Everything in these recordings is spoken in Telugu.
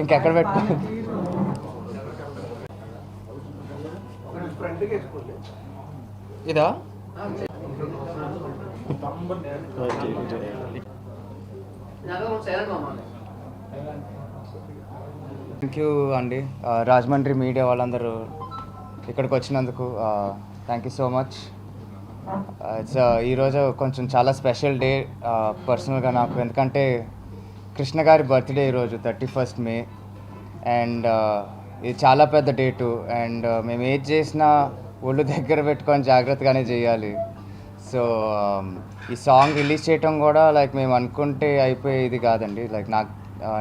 ఇంకెక్కడ పెట్టుకో ఇదా థ్యాంక్ యూ అండి రాజమండ్రి మీడియా వాళ్ళందరూ ఇక్కడికి వచ్చినందుకు thank you so much. It's ఈరోజు కొంచెం చాలా స్పెషల్ డే పర్సనల్గా నాకు, ఎందుకంటే కృష్ణ గారి బర్త్డే ఈరోజు 31st మే. అండ్ ఇది చాలా పెద్ద డేటు. అండ్ మేము ఏది చేసినా ఒళ్ళు దగ్గర పెట్టుకొని జాగ్రత్తగానే చేయాలి. సో ఈ సాంగ్ రిలీజ్ చేయటం కూడా లైక్ మేము అనుకుంటే అయిపోయేది కాదండి. లైక్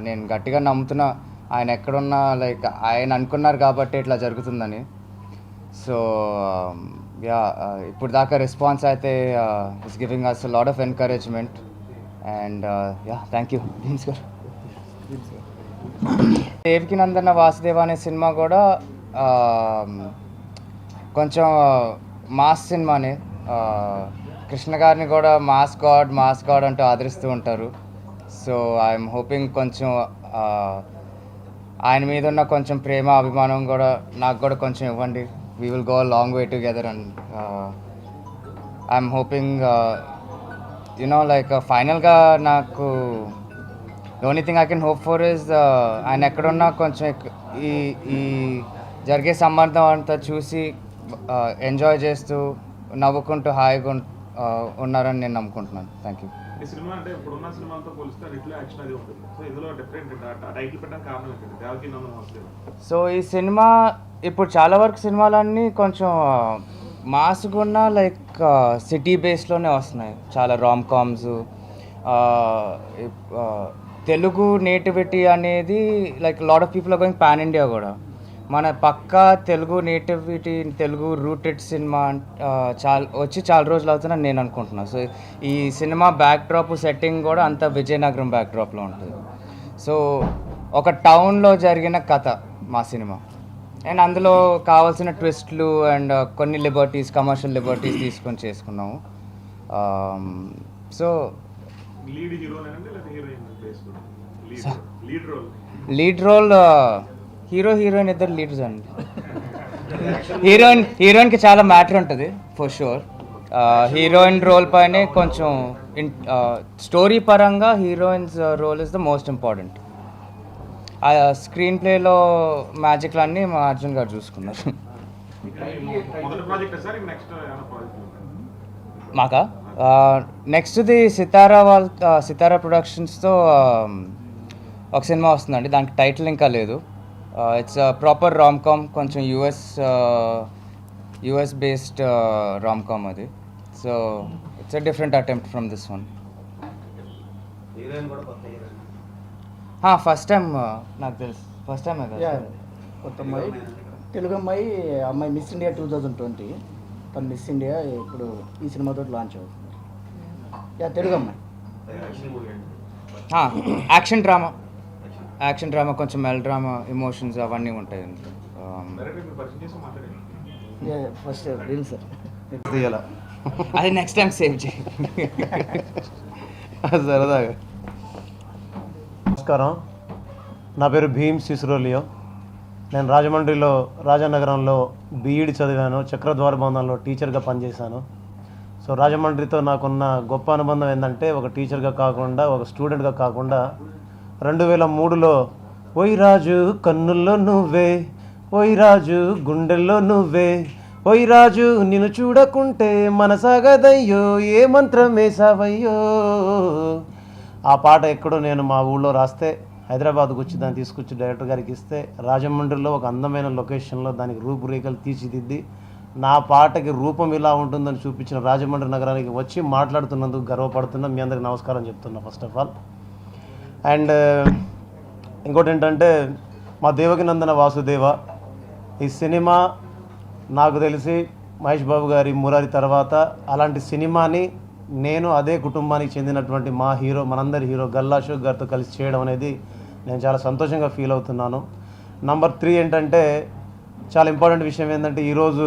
నేను గట్టిగా నమ్ముతున్నా ఆయన ఎక్కడున్నా లైక్ ఆయన అనుకున్నారు కాబట్టి ఇట్లా జరుగుతుందని. సో యా ఇప్పుడు దాకా రెస్పాన్స్ అయితే it's giving us lot of encouragement. And yeah thank you Bheems గారు. దేవికి నందన వాసుదేవ అనే సినిమా కూడా కొంచెం మాస్ సినిమానే. కృష్ణ గారిని కూడా మాస్ గాడ్ అంటూ ఆదరిస్తూ ఉంటారు. సో ఐఎమ్ హోపింగ్ కొంచెం ఆయన మీద ఉన్న కొంచెం ప్రేమ అభిమానం కూడా నాకు కూడా కొంచెం ఇవ్వండి. We will go long way together. And I'm hoping you know like ఫైనల్గా నాకు only thing I can hope for is ఆయన ఎక్కడున్నా కొంచెం ఈ జరిగే సంబంధం అంతా చూసి ఎంజాయ్ చేస్తూ నవ్వుకుంటూ హాయిగా ఉన్నారని నేను నమ్ముకుంటున్నాను. Thank you. ఈ సినిమా అంటే ఇప్పుడున్న సినిమాలతో పోలిస్తే రిట్లో యాక్షన్ అది ఉంటుంది. సో ఇందులో డిఫరెంట్ టైటిల్ పెట్టడానికి కారణం ఏంటంటే దేవకి నందన వాసుదేవ. సో ఈ సినిమా ఇప్పుడు చాలా వరకు సినిమాలన్నీ కొంచెం మాస్గా ఉన్న లైక్ సిటీ బేస్లోనే వస్తున్నాయి. చాలా రామ్ కామ్స్. తెలుగు నేటివిటీ అనేది like lot of people are going pan India కూడా. మన పక్కా Telugu nativity, Telugu rooted cinema చాలా రోజులు అవుతుందని నేను అనుకుంటున్నాను. సో ఈ సినిమా బ్యాక్డ్రాప్ సెట్టింగ్ కూడా అంత విజయనగరం బ్యాక్డ్రాప్లో ఉంటుంది. సో ఒక టౌన్లో జరిగిన కథ మా సినిమా. అండ్ అందులో కావాల్సిన ట్విస్ట్లు అండ్ కొన్ని కమర్షియల్ లిబర్టీస్ తీసుకొని చేసుకున్నాము. So lead role hero heroine ఇద్దరు లీడర్స్ అండి. హీరోయిన్కి చాలా మ్యాటర్ ఉంటుంది ఫర్ షూర్. హీరోయిన్ రోల్ పైనే కొంచెం స్టోరీ పరంగా heroines role is the most important. ఆ స్క్రీన్ ప్లేలో మ్యాజిక్లన్నీ మా అర్జున్ గారు చూసుకున్నారు. మాకా నెక్స్ట్ది సితారా ప్రొడక్షన్స్తో ఒక సినిమా వస్తుందండి. దానికి టైటిల్ ఇంకా లేదు. ఇట్స్ ప్రాపర్ రామ్ కామ్, కొంచెం యుఎస్ బేస్డ్ రామ్ కామ్ అది. So it's a different attempt from this one. First time నాకు తెలుసు. ఫస్ట్ టైం కొత్త అమ్మాయి, తెలుగు అమ్మాయి మిస్ ఇండియా 2020. తను మిస్ ఇండియా ఇప్పుడు ఈ సినిమాతో లాంచ్ అవుతుంది. తెలుగు అమ్మాయి యాక్షన్ డ్రామా, కొంచెం మెల్ డ్రామా, ఎమోషన్స్ అవన్నీ ఉంటాయి. ఫస్ట్ రీల్ సార్ అది నెక్స్ట్ టైం సేవ్ చేయి సరదాగా. నమస్కారం, నా పేరు భీమ్ సిసురోలియో. నేను రాజమండ్రిలో రాజానగరంలో బీఈడి చదివాను. చక్రద్వార భవనంలో టీచర్గా పనిచేశాను. సో రాజమండ్రితో నాకున్న గొప్ప అనుబంధం ఏంటంటే ఒక టీచర్గా కాకుండా, ఒక స్టూడెంట్గా కాకుండా 2003లో ఓయ్ రాజు కన్నుల్లో నువ్వే, ఓయ్ రాజు గుండెల్లో నువ్వే, ఓయ్ రాజు నిన్ను చూడకుంటే మనసాగదయ్యో, ఏ మంత్రం వేసావయ్యో. ఆ పాట ఎక్కడో నేను మా ఊళ్ళో రాస్తే హైదరాబాద్కు వచ్చి దాన్ని తీసుకొచ్చి డైరెక్టర్ గారికి ఇస్తే రాజమండ్రిలో ఒక అందమైన లొకేషన్లో దానికి రూపురేఖలు తీర్చిదిద్ది నా పాటకి రూపం ఇలా ఉంటుందని చూపించిన రాజమండ్రి నగరానికి వచ్చి మాట్లాడుతున్నందుకు గర్వపడుతున్నా. మీ అందరికి నమస్కారం చెప్తున్నా ఫస్ట్ ఆఫ్ ఆల్. అండ్ ఇంకోటి ఏంటంటే మా దేవకినందన వాసుదేవ ఈ సినిమా నాకు తెలిసి మహేష్ బాబు గారి మురారి తర్వాత అలాంటి సినిమాని నేను అదే కుటుంబానికి చెందినటువంటి మా హీరో మనందరి హీరో గల్లా అశోక్ గారితో కలిసి చేయడం అనేది నేను చాలా సంతోషంగా ఫీల్ అవుతున్నాను. నంబర్ 3 ఏంటంటే చాలా ఇంపార్టెంట్ విషయం ఏంటంటే ఈరోజు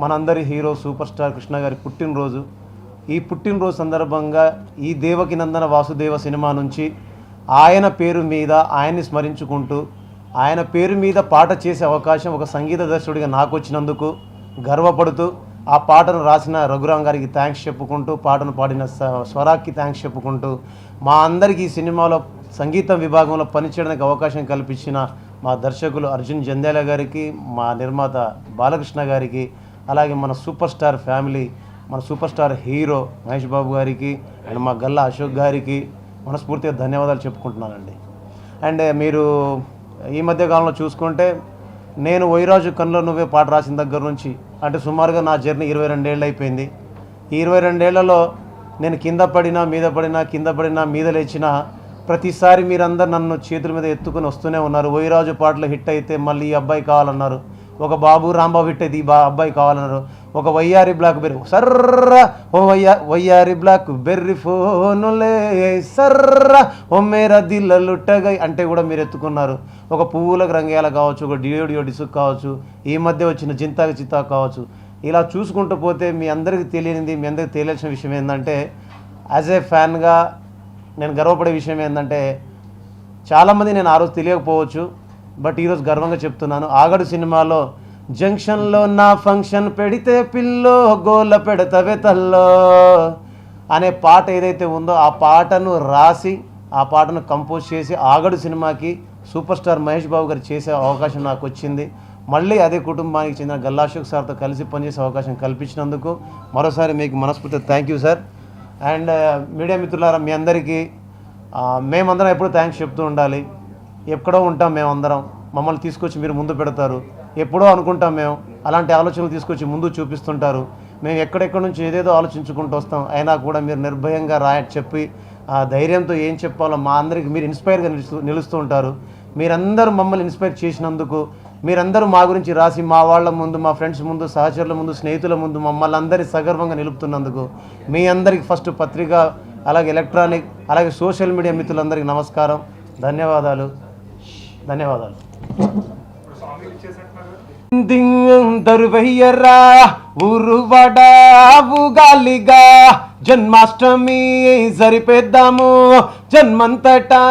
మనందరి హీరో సూపర్ స్టార్ కృష్ణ గారి పుట్టినరోజు. ఈ పుట్టినరోజు సందర్భంగా ఈ దేవకినందన వాసుదేవ సినిమా నుంచి ఆయన పేరు మీద ఆయన్ని స్మరించుకుంటూ ఆయన పేరు మీద పాట చేసే అవకాశం ఒక సంగీత దర్శకుడిగా నాకు వచ్చినందుకు గర్వపడుతూ ఆ పాటను రాసిన రఘురామ్ గారికి థ్యాంక్స్ చెప్పుకుంటూ పాటను పాడిన స్వరాకి థ్యాంక్స్ చెప్పుకుంటూ మా అందరికీ ఈ సినిమాలో సంగీతం విభాగంలో పనిచేయడానికి అవకాశం కల్పించిన మా దర్శకులు అర్జున్ జంధ్యాల గారికి, మా నిర్మాత బాలకృష్ణ గారికి, అలాగే మన సూపర్ స్టార్ ఫ్యామిలీ మన super star hero Mahesh Babu గారికి అండ్ మా గల్లా అశోక్ గారికి మనస్ఫూర్తిగా ధన్యవాదాలు చెప్పుకుంటున్నానండి. అండ్ మీరు ఈ మధ్య కాలంలో చూసుకుంటే నేను వైరాజు కన్నులో నువ్వే పాట రాసిన దగ్గర నుంచి అంటే సుమారుగా నా జర్నీ 22 ఏళ్ళు అయిపోయింది. ఈ 22 ఏళ్లలో నేను కింద పడినా మీద లేచినా ప్రతిసారి మీరందరూ నన్ను చేతుల మీద ఎత్తుకుని వస్తూనే ఉన్నారు. వైరాజు పాటలు హిట్ అయితే మళ్ళీ ఈ అబ్బాయి కావాలన్నారు, ఒక బాబు రాంబాబు హిట్ అయితే ఈ అబ్బాయి కావాలన్నారు, ఒక వయ్యారి బ్లాక్ బెర్రీ సర్ర ఓ వయ్యారి బ్లాక్ బెర్రీ ఫోనులే సర్ర ఓ మేరా దిల్ లుట్టగై అంటే కూడా మీరు ఎత్తుకున్నారు. ఒక పువ్వులకు రంగేయాల కావచ్చు, ఒక డియో డిసుక్ కావచ్చు, ఈ మధ్య వచ్చిన జింతాకి చిత్తా కావచ్చు. ఇలా చూసుకుంటూ పోతే మీ అందరికీ తెలియనిది, మీ అందరికీ తెలియాల్సిన విషయం ఏంటంటే యాజ్ ఏ ఫ్యాన్గా నేను గర్వపడే విషయం ఏంటంటే చాలామంది నేను ఆ రోజు తెలియకపోవచ్చు, బట్ ఈరోజు గర్వంగా చెప్తున్నాను. ఆగడు సినిమాలో జంక్షన్లో నా ఫంక్షన్ పెడితే పిల్లో గోల పెడతవే తల్లో అనే పాట ఏదైతే ఉందో ఆ పాటను రాసి ఆ పాటను కంపోజ్ చేసి ఆగడు సినిమాకి సూపర్ స్టార్ మహేష్ బాబు గారు చేసే అవకాశం నాకు వచ్చింది. మళ్ళీ అదే కుటుంబానికి చెందిన గల్లా అశోక్ సార్తో కలిసి పనిచేసే అవకాశం కల్పించినందుకు మరోసారి మీకు మనస్ఫూర్తిగా thank you sir. And media మిత్రులారా మీ అందరికీ మేమందరం ఎప్పుడూ థ్యాంక్స్ చెప్తూ ఉండాలి. ఎక్కడో ఉంటాం మేమందరం, మమ్మల్ని తీసుకొచ్చి మీరు ముందు పెడతారు. ఎప్పుడో అనుకుంటాం మేము, అలాంటి ఆలోచనలు తీసుకొచ్చి ముందు చూపిస్తుంటారు. మేము ఎక్కడెక్కడి నుంచి ఏదేదో ఆలోచించుకుంటూ వస్తాం, అయినా కూడా మీరు నిర్భయంగా చెప్పి ఆ ధైర్యంతో ఏం చెప్పాలో మా అందరికీ మీరు ఇన్స్పైర్గా నిలుస్తూ ఉంటారు. మీరందరూ మమ్మల్ని ఇన్స్పైర్ చేసినందుకు, మీరందరూ మా గురించి రాసి మా వాళ్ళ ముందు, మా ఫ్రెండ్స్ ముందు, సహచరుల ముందు, స్నేహితుల ముందు మమ్మల్ని అందరి సగర్వంగా నిలుపుతున్నందుకు మీ అందరికీ ఫస్ట్ పత్రిక, అలాగే ఎలక్ట్రానిక్, అలాగే సోషల్ మీడియా మిత్రులందరికీ నమస్కారం, ధన్యవాదాలు. దరువయ్యరా ఊరువడా ఊగాలిగా జన్మాష్టమి జరిపేద్దాము జన్మంతటా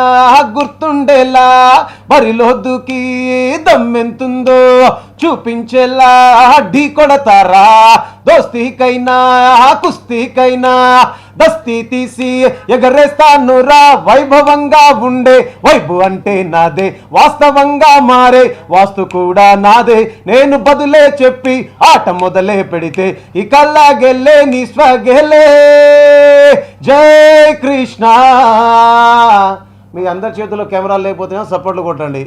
గుర్తుండేలా బరిలో దూకి దమ్మెంతుందో చూపించేలా ఢీ కొడతారా దోస్తీకైనా కుస్తీకైనా దస్తీ తీసి ఎగరేస్తాను రా వైభవంగా ఉండే వైభు అంటే నాదే వాస్తవంగా మారే వాస్తు కూడా నాదే నేను బదులే చెప్పి ఆట మొదలే పెడితే ఇకల్లాగెల్లే నీ స్వగెలే జై కృష్ణ. మీ అందరి చేతుల్లో కెమెరాలు లేకపోతే సపోర్ట్లు కొట్టండి,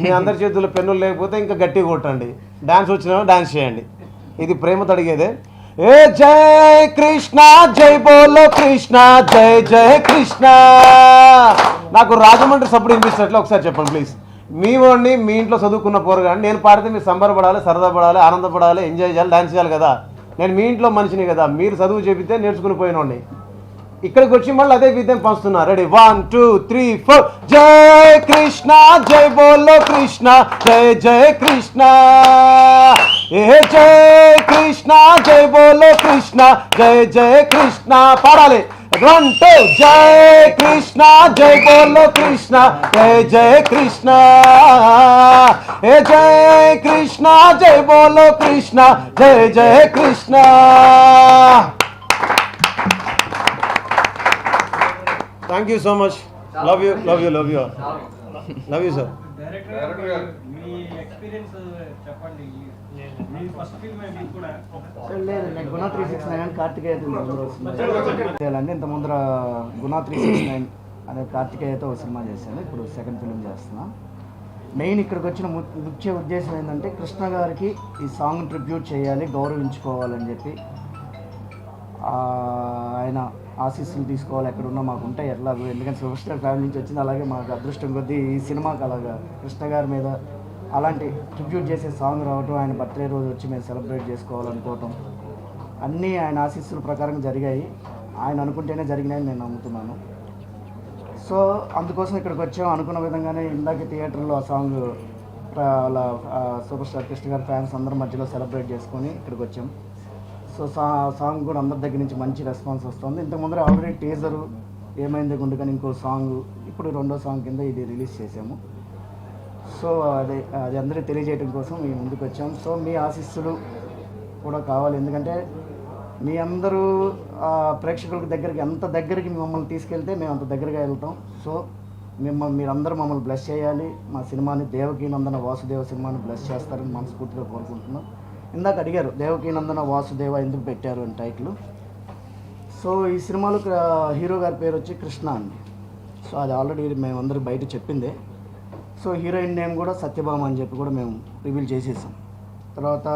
మీ అందరి చేతుల్లో పెన్నులు లేకపోతే ఇంకా గట్టిగా కొట్టండి, డాన్స్ వచ్చినా డాన్స్ చేయండి. ఇది ప్రేమతో అడిగేదే. ఏ జై కృష్ణ జై బోలో కృష్ణ జై జై కృష్ణ. నాకు రాజమండ్రి సప్పుడు వినిపిస్తున్నట్లు ఒకసారి చెప్పండి ప్లీజ్. మీ వాడిని మీ ఇంట్లో చదువుకున్న పోరగాని నేను పాడితే మీరు సంబరపడాలి, సరదా పడాలి, ఆనందపడాలి, ఎంజాయ్ చేయాలి, డాన్స్ చేయాలి కదా. నేను మీ ఇంట్లో మనిషిని కదా, మీరు చదువు చెబితే నేర్చుకుని పోయినోడిని. ఇక్కడికి వచ్చి మళ్ళీ అదే విధంగా పంచుతున్నా. రెడీ 1 2 3 4 జై కృష్ణ జై బోలో కృష్ణ జై జై కృష్ణ. ఏ జై కృష్ణ జై బోలో కృష్ణ జై జై కృష్ణ పాడాలి. 1 2 జై కృష్ణ జై బోలో కృష్ణ జై జై కృష్ణ. ఏ జై కృష్ణ జై బోలో కృష్ణ జై జై Krishna. Thank you so much. Love you love you love you love you sir. లేదు గుణ 369 కార్తికేయతో చేయాలండి. ఇంత ముందర గుణ 369 అనే కార్తికేయతో ఒక సినిమా చేశాను, ఇప్పుడు సెకండ్ ఫిల్మ్ చేస్తున్నా. మెయిన్ ఇక్కడికి వచ్చిన ముఖ్య ఉద్దేశం ఏంటంటే కృష్ణ గారికి ఈ సాంగ్ ట్రిబ్యూట్ చేయాలి, గౌరవించుకోవాలని చెప్పి ఆయన ఆశీస్సులు తీసుకోవాలి. ఎక్కడున్నా మాకు ఉంటాయి ఎట్లాగో, ఎందుకంటే సూపర్ స్టార్ ఫ్యామిలీ నుంచి వచ్చింది. అలాగే మాకు అదృష్టం కొద్దీ ఈ సినిమాకి అలాగా కృష్ణ గారి మీద అలాంటి ట్రిబ్యూట్ చేసే సాంగ్ రావటం, ఆయన బర్త్డే రోజు వచ్చి మేము సెలబ్రేట్ చేసుకోవాలనుకోవటం అన్నీ ఆయన ఆశీస్సుల ప్రకారం జరిగాయి. ఆయన అనుకుంటేనే జరిగినాయని నేను నమ్ముతున్నాను. సో అందుకోసం ఇక్కడికి వచ్చాం. అనుకున్న విధంగానే ఇందాక థియేటర్లో ఆ సాంగ్ అలా సూపర్ స్టార్ కృష్ణ గారి ఫ్యాన్స్ అందరి మధ్యలో సెలబ్రేట్ చేసుకొని ఇక్కడికి వచ్చాం. సో సాంగ్ కూడా అందరి దగ్గర నుంచి మంచి రెస్పాన్స్ వస్తుంది. ఇంతకు ముందర ఆల్రెడీ టీజరు ఏమైంది గుండు కానీ ఇంకో సాంగ్, ఇప్పుడు రెండో సాంగ్ కింద ఇది రిలీజ్ చేసాము. సో అది అందరికీ తెలియజేయడం కోసం మేము ముందుకు వచ్చాం. సో మీ ఆశీస్సులు కూడా కావాలి, ఎందుకంటే మీ అందరూ ప్రేక్షకుల దగ్గరికి ఎంత దగ్గరికి మమ్మల్ని తీసుకెళ్తే మేము అంత దగ్గరగా వెళ్తాం. సో మీరందరూ మమ్మల్ని బ్లెస్ చేయాలి. మా సినిమాని దేవకీనందన వాసుదేవ సినిమాని బ్లెస్ చేస్తారని మనస్ఫూర్తిగా కోరుకుంటున్నాం. ఇందాక అడిగారు దేవకీనందన వాసుదేవ ఎందుకు పెట్టారు అని టైటిల్. సో ఈ సినిమాలో హీరో గారి పేరు వచ్చి కృష్ణ అండి. సో అది ఆల్రెడీ మేమందరికి బయట చెప్పిందే. సో హీరోయిన్ నేమ్ కూడా సత్యభామ అని చెప్పి కూడా మేము రివీల్ చేసేసాం. తర్వాత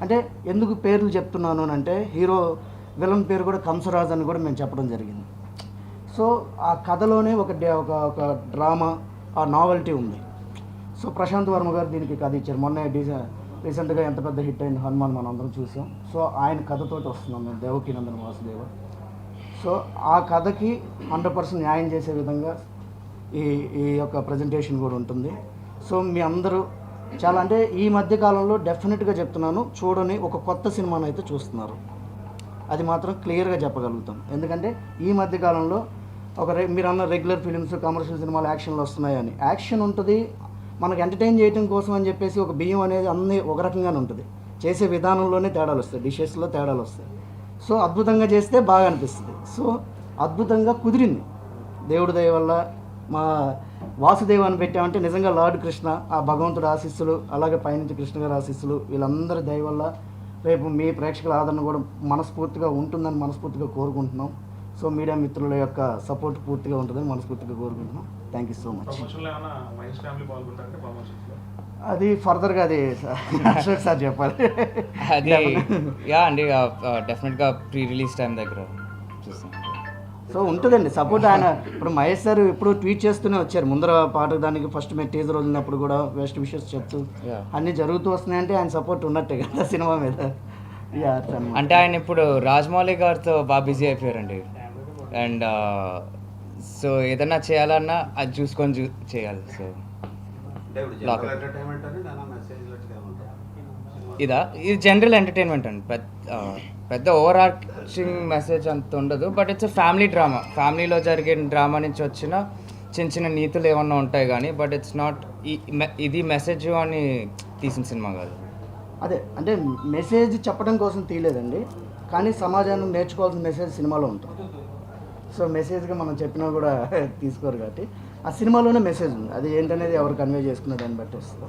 అంటే ఎందుకు పేర్లు చెప్తున్నాను అని అంటే హీరో విలన్ పేరు కూడా కంసరాజ్ అని కూడా మేము చెప్పడం జరిగింది. సో ఆ కథలోనే ఒక డ్రామా, ఆ నావెల్టీ ఉంది. సో ప్రశాంత్ వర్మ గారు దీనికి కథ ఇచ్చారు. మొన్న రీసెంట్గా ఎంత పెద్ద హిట్ అయింది హనుమాన్, మనం అందరం చూసాం. సో ఆయన కథతోటి వస్తున్నాం మేము, దేవకీనందన వాసుదేవ. సో ఆ కథకి 100% న్యాయం చేసే విధంగా ఈ యొక్క ప్రజెంటేషన్ కూడా ఉంటుంది. సో మీ అందరూ చాలా అంటే ఈ మధ్యకాలంలో డెఫినెట్గా చెప్తున్నాను, చూడని ఒక కొత్త సినిమాను అయితే చూస్తున్నారు. అది మాత్రం క్లియర్గా చెప్పగలుగుతాం. ఎందుకంటే ఈ మధ్యకాలంలో మీరు అన్న రెగ్యులర్ ఫిలిమ్స్, కమర్షియల్ సినిమాలు యాక్షన్లు వస్తున్నాయని, యాక్షన్ ఉంటుంది మనకు ఎంటర్టైన్ చేయడం కోసం అని చెప్పేసి ఒక బియ్యం అనేది అన్నీ ఒక రకంగానే ఉంటుంది. చేసే విధానంలోనే తేడాలు వస్తాయి, డిషెస్లో తేడాలు వస్తాయి. సో అద్భుతంగా చేస్తే బాగా అనిపిస్తుంది. సో అద్భుతంగా కుదిరింది దేవుడి దయ వల్ల. మా వాసుదేవ అని పెట్టామంటే నిజంగా లార్డ్ కృష్ణ, ఆ భగవంతుడి ఆశీస్సులు, అలాగే పైనుంచి కృష్ణ గారి ఆశీస్సులు, వీళ్ళందరి దయ వల్ల రేపు మీ ప్రేక్షకుల ఆదరణ కూడా మనస్ఫూర్తిగా ఉంటుందని మనస్ఫూర్తిగా కోరుకుంటున్నాం. సో మీడియా మిత్రుల యొక్క సపోర్ట్ పూర్తిగా ఉంటుందని మనస్ఫూర్తిగా కోరుకుంటున్నాం. Thank you so much. అది ఫర్దర్గా అది అశోక్ సార్ చెప్పాలి. అది యా అండి, డెఫినెట్గా ప్రీ రిలీజ్ టైం దగ్గర చూస్తాం. సో ఉంటుందండి సపోర్ట్. ఆయన ఇప్పుడు మహేష్ సార్ ఎప్పుడు ట్వీట్ చేస్తూనే వచ్చారు. ముందర పాట దానికి ఫస్ట్ మేము టీజర్ వదిలినప్పుడు కూడా బెస్ట్ విషెస్ చెప్తూ అన్నీ జరుగుతూ వస్తున్నాయంటే ఆయన సపోర్ట్ ఉన్నట్టే కదా సినిమా మీద. అంటే ఆయన ఇప్పుడు రాజమౌళి గారితో బాగా బిజీ అయిపోయారండి. అండ్ సో ఏదన్నా చేయాలన్నా అది చూసుకొని చేయాలి. సో ఇది జనరల్ ఎంటర్టైన్మెంట్ అండి, పెద్ద ఓవర్ ఆర్చింగ్ మెసేజ్ అంత ఉండదు. బట్ ఇట్స్ ఫ్యామిలీ డ్రామా, ఫ్యామిలీలో జరిగే డ్రామా నుంచి వచ్చిన చిన్న చిన్న నీతులు ఏమన్నా ఉంటాయి కానీ, బట్ ఇట్స్ నాట్ ఇది మెసేజ్ అని తీసిన సినిమా కాదు. అదే అంటే మెసేజ్ చెప్పడం కోసం తీయలేదండి, కానీ సమాజాన్ని నేర్చుకోవాల్సిన మెసేజ్ సినిమాలో ఉంటుంది. సో మెసేజ్గా మనం చెప్పినా కూడా తీసుకోరు కాబట్టి ఆ సినిమాలోనే మెసేజ్ ఉంది. అది ఏంటనేది ఎవరు కన్వే చేసుకునే దాన్ని బట్టి వస్తుంది.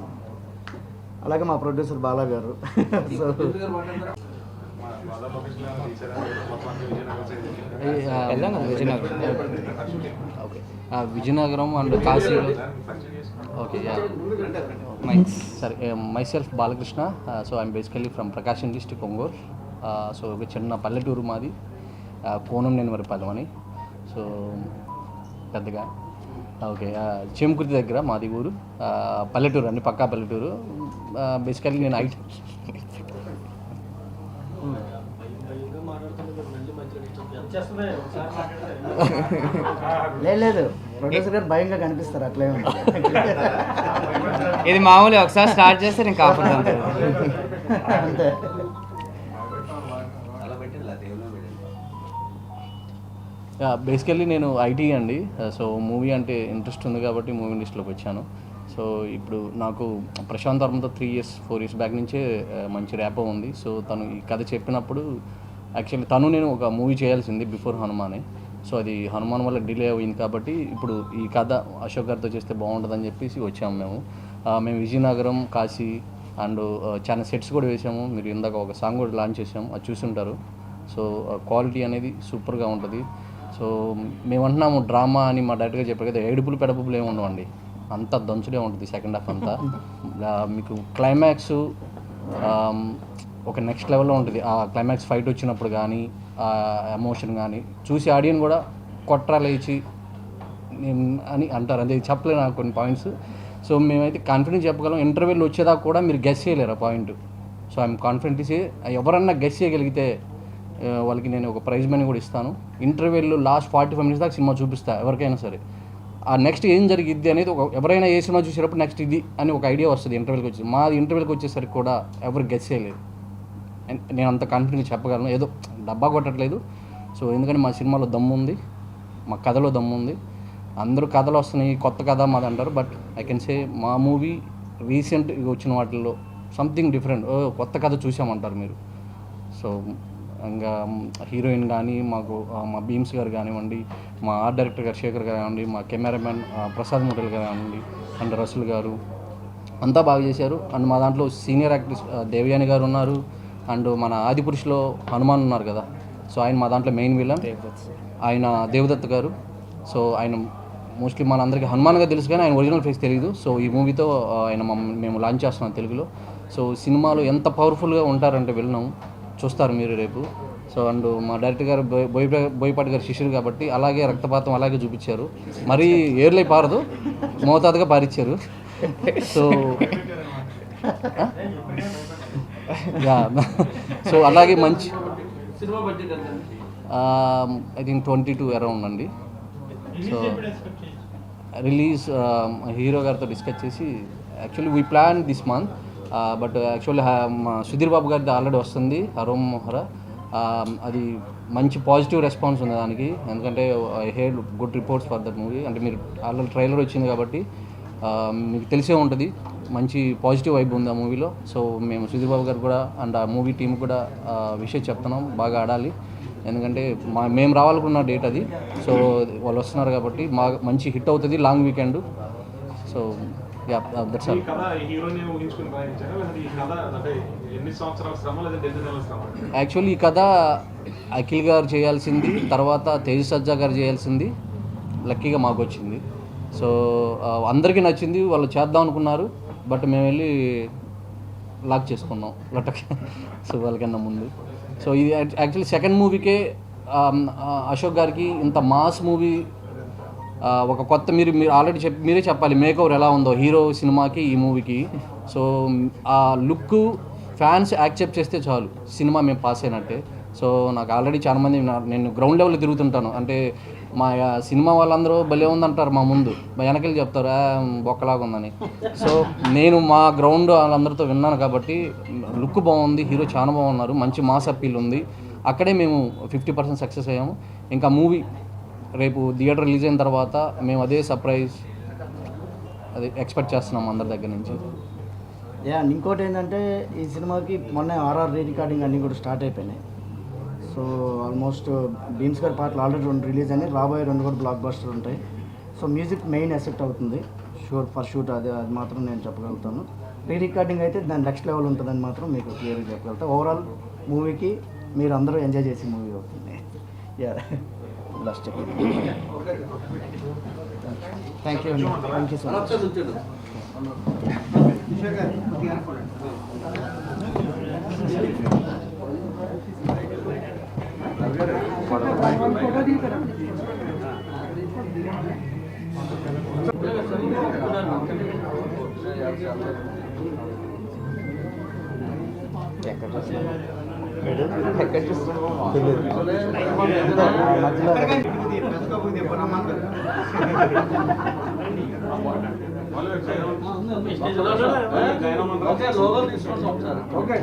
అలాగే మా ప్రొడ్యూసర్ బాలా గారు. సో విజయనగరం అండ్ కాశీలో. ఓకే, సరే. My self Balakrishna. So I'm basically from Prakasam district, Ongole. So ఒక చిన్న పల్లెటూరు మాది, కోనం నేను మరిపాలెం అని. సో పెద్దగా ఓకే, చేమకుర్తి దగ్గర మాది ఊరు. పల్లెటూరు అండి, పక్కా పల్లెటూరు. బేసికలీ నేను ఐటీ లేదు ప్రొడ్యూసర్ గారు భయంగా కనిపిస్తారు, అట్లే ఇది మామూలు ఒకసారి స్టార్ట్ చేస్తే నేను కాపాడుతాను అంతే. బేసికల్లీ నేను ఐటీ అండి. సో మూవీ అంటే ఇంట్రెస్ట్ ఉంది కాబట్టి మూవీ ఇండస్ట్రీలోకి వచ్చాను. సో ఇప్పుడు నాకు ప్రశాంత్ వర్మతో 3 years 4 years బ్యాక్ నుంచే మంచి ర్యాపో ఉంది. సో తను ఈ కథ చెప్పినప్పుడు యాక్చువల్లీ నేను ఒక మూవీ చేయాల్సింది బిఫోర్ హనుమానే. సో అది హనుమాన్ వల్ల డిలే అయింది కాబట్టి ఇప్పుడు ఈ కథ అశోక్ గారితో చేస్తే బాగుంటుందని చెప్పేసి వచ్చాము మేము విజయనగరం, కాశీ అండ్ చాలా సెట్స్ కూడా వేసాము. మీరు ఇందాక ఒక సాంగ్ కూడా లాంచ్ చేసాము, అది చూసుంటారు. సో క్వాలిటీ అనేది సూపర్గా ఉంటుంది. సో మేము అంటున్నాము డ్రామా అని మా డైరెక్ట్గా చెప్పారు కదా, ఏడుపులు పెడపులు ఏమి ఉండవండి. అంతా దంచుడే ఉంటుంది సెకండ్ హాఫ్ అంతా. మీకు క్లైమాక్స్ ఒక నెక్స్ట్ లెవెల్లో ఉంటుంది. ఆ క్లైమాక్స్ ఫైట్ వచ్చినప్పుడు కానీ ఆ ఎమోషన్ కానీ చూసి ఆడియన్స్ కూడా కొట్రాలేచి అని అంటారు. అదే చెప్పలేను నాకు కొన్ని పాయింట్స్. సో మేమైతే కాన్ఫిడెన్స్ చెప్పగలం. ఇంటర్వెల్ వచ్చేదాకా కూడా మీరు గెస్ చేయలేరు ఆ పాయింట్. సో ఐఎమ్ కాన్ఫిడెంట్ ఎవరన్నా గెస్ చేయగలిగితే వాళ్ళకి నేను ఒక ప్రైజ్ మనీ కూడా ఇస్తాను. ఇంటర్వెల్లో లాస్ట్ 45 minutes దాకా సినిమా చూపిస్తా ఎవరికైనా సరే. ఆ నెక్స్ట్ ఏం జరిగిద్ది అనేది ఎవరైనా ఏ సినిమా చూసేటప్పుడు నెక్స్ట్ ఇది అని ఒక ఐడియా వస్తుంది ఇంటర్వెల్కి వచ్చి. మాది ఇంటర్వెల్కి వచ్చేసరికి కూడా ఎవరు గెస్ చేయలేదు. నేను అంత కాన్ఫిడెంట్ చెప్పగలను. ఏదో డబ్బా కొట్టట్లేదు. సో ఎందుకంటే మా సినిమాలో దమ్ము ఉంది, మా కథలో దమ్ము ఉంది. అందరూ కథలు వస్తున్నాయి, కొత్త కథ మాది అంటారు. బట్ ఐ కెన్ సే మా మూవీ రీసెంట్ వచ్చిన వాటిల్లో సంథింగ్ డిఫరెంట్, కొత్త కథ చూసామంటారు మీరు. సో ఇంకా హీరోయిన్ కానీ మాకు మా భీమ్స్ గారు కానివ్వండి, మా ఆర్ట్ డైరెక్టర్ గారు శేఖర్ గారు కానివ్వండి, మా కెమెరామెన్ ప్రసాద్ ముటల్ గారు కానివ్వండి, అండ్ రసుల్ గారు అంతా బాగా చేశారు. అండ్ మా దాంట్లో సీనియర్ యాక్ట్రెస్ దేవయాని గారు ఉన్నారు. అండ్ మన ఆదిపురుషులో హనుమాన్ ఉన్నారు కదా, సో ఆయన మా దాంట్లో మెయిన్ విలన్. ఆయన దేవదత్ గారు. సో ఆయన మోస్ట్లీ మనందరికీ హనుమాన్గా తెలుసు కానీ ఆయన ఒరిజినల్ ఫేస్ తెలియదు. సో ఈ మూవీతో ఆయన మేము లాంచ్ చేస్తున్నాం తెలుగులో. సో సినిమాలో ఎంత పవర్ఫుల్గా ఉంటారంటే విన్నాం, చూస్తారు మీరు రేపు. సో అండ్ మా డైరెక్టర్ గారు బోయపాటి గారు శిష్యుడు కాబట్టి అలాగే రక్తపాతం అలాగే చూపించారు. మరీ ఏర్లై పారదు, మోతాదుగా పారిచ్చారు. సో సో అలాగే మంచి ఐ థింక్ 22 అరౌండ్ అండి. సో రిలీజ్ హీరో గారితో డిస్కస్ చేసి actually we plan this month, but actually మా సుధీర్ బాబు గారిది ఆల్రెడీ వస్తుంది హరోం మొహరా. అది మంచి పాజిటివ్ రెస్పాన్స్ ఉంది దానికి. ఎందుకంటే I heard good reports for that movie. అంటే మీరు ఆల్రెడీ ట్రైలర్ వచ్చింది కాబట్టి మీకు తెలిసే ఉంటుంది, మంచి పాజిటివ్ వైబ్ ఉంది ఆ మూవీలో. సో మేము సుధీర్ బాబు గారు కూడా అండ్ ఆ మూవీ టీం కూడా విషయం చెప్తున్నాం, బాగా ఆడాలి. ఎందుకంటే మేము రావాలనుకున్న డేట్ అది. సో వాళ్ళు వస్తున్నారు కాబట్టి మంచి హిట్ అవుతుంది, long weekend. So that's all. Actually ఈ కథ అఖిల్ గారు చేయాల్సింది, తర్వాత తేజ్ సజ్జా గారు చేయాల్సింది. లక్కీగా మాకు వచ్చింది. సో అందరికీ నచ్చింది, వాళ్ళు చేద్దాం అనుకున్నారు. బట్ మేము వెళ్ళి లాక్ చేసుకున్నాం లట్టకి. సో వాళ్ళకన్నా ముందు. సో ఇది యాక్చువల్లీ సెకండ్ మూవీకే అశోక్ గారికి ఇంత మాస్ మూవీ ఒక కొత్త మీరు ఆల్రెడీ మీరే చెప్పాలి మేక్ ఓవర్ ఎలా ఉందో హీరో సినిమాకి ఈ మూవీకి. సో ఆ లుక్ ఫ్యాన్స్ యాక్సెప్ట్ చేస్తే చాలు, సినిమా మేము పాస్ అయినట్టే. సో నాకు ఆల్రెడీ చాలామంది నేను గ్రౌండ్ లెవెల్లో తిరుగుతుంటాను. అంటే మా సినిమా వాళ్ళందరూ భలే ఉందంటారు, మా ముందు మా వెనకలు చెప్తారు బొక్కలాగా ఉందని. సో నేను మా గ్రౌండ్ వాళ్ళందరితో విన్నాను కాబట్టి లుక్ బాగుంది, హీరో చాలా బాగున్నారు, మంచి మాస్ అప్పీల్ ఉంది. అక్కడే మేము 50% సక్సెస్ అయ్యాము. ఇంకా మూవీ రేపు థియేటర్ రిలీజ్ అయిన తర్వాత మేము అదే సర్ప్రైజ్ అది ఎక్స్పెక్ట్ చేస్తున్నాం అందరి దగ్గర నుంచి. ఇంకోటి ఏంటంటే ఈ సినిమాకి మొన్న ఆర్ఆర్ రీ రికార్డింగ్ అన్నీ కూడా స్టార్ట్ అయిపోయినాయి. సో ఆల్మోస్ట్ భీమ్స్ గారి పాటలు ఆల్రెడీ 2 రిలీజ్ అయినాయి, రాబోయే 2 కూడా బ్లాక్ బస్టర్ ఉంటాయి. సో మ్యూజిక్ మెయిన్ ఎఫెక్ట్ అవుతుంది షూట్ అది మాత్రం నేను చెప్పగలుగుతాను. రీ రికార్డింగ్ అయితే దాని నెక్స్ట్ లెవెల్ ఉంటుందని మాత్రం మీకు క్లియర్గా చెప్పగలుగుతాను. ఓవరాల్ మూవీకి మీరు అందరూ ఎంజాయ్ చేసే మూవీ అవుతుంది. Last thank you so much. Okay